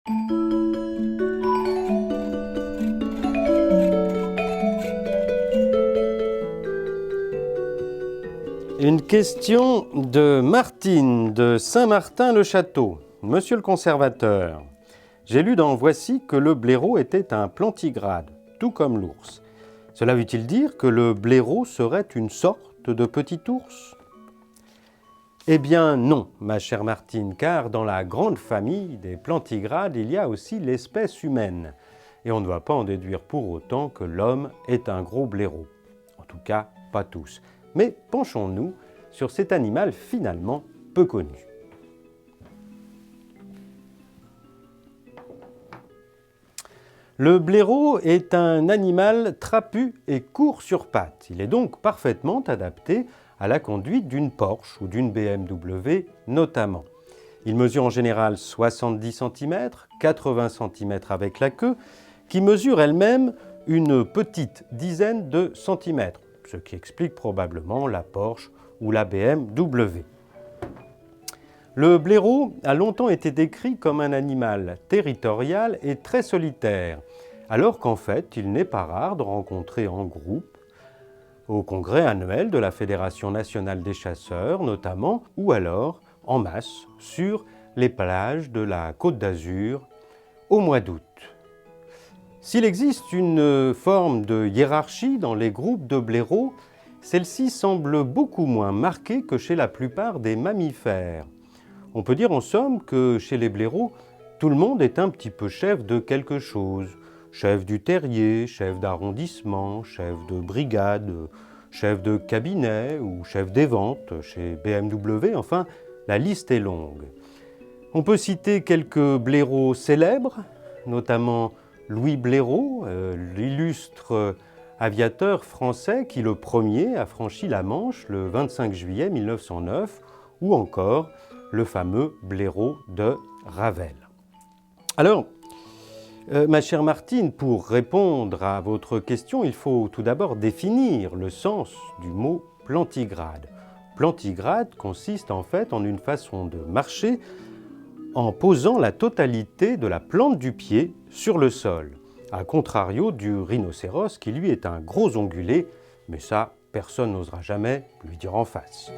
Une question de Martine de Saint-Martin-le-Château. Monsieur le conservateur, j'ai lu dans Voici que le blaireau était un plantigrade, tout comme l'ours. Cela veut-il dire que le blaireau serait une sorte de petit ours ? Eh bien non, ma chère Martine, car dans la grande famille des plantigrades, il y a aussi l'espèce humaine. Et on ne doit pas en déduire pour autant que l'homme est un gros blaireau. En tout cas, pas tous. Mais penchons-nous sur cet animal finalement peu connu. Le blaireau est un animal trapu et court sur pattes. Il est donc parfaitement adapté à la conduite d'une Porsche ou d'une BMW notamment. Il mesure en général 70 cm, 80 cm avec la queue, qui mesure elle-même une petite dizaine de centimètres, ce qui explique probablement la Porsche ou la BMW. Le blaireau a longtemps été décrit comme un animal territorial et très solitaire, alors qu'en fait, il n'est pas rare de rencontrer en groupe au congrès annuel de la Fédération nationale des chasseurs notamment, ou alors en masse sur les plages de la Côte d'Azur au mois d'août. S'il existe une forme de hiérarchie dans les groupes de blaireaux, celle-ci semble beaucoup moins marquée que chez la plupart des mammifères. On peut dire en somme que chez les blaireaux, tout le monde est un petit peu chef de quelque chose. Chef du terrier, chef d'arrondissement, chef de brigade, chef de cabinet ou chef des ventes chez BMW, enfin, la liste est longue. On peut citer quelques blaireaux célèbres, notamment Louis Blaireau, l'illustre aviateur français qui le premier a franchi la Manche le 25 juillet 1909, ou encore le fameux blaireau de Ravel. Alors, ma chère Martine, pour répondre à votre question, il faut tout d'abord définir le sens du mot plantigrade. Plantigrade consiste en fait en une façon de marcher en posant la totalité de la plante du pied sur le sol, à contrario du rhinocéros qui lui est un gros ongulé, mais ça, personne n'osera jamais lui dire en face.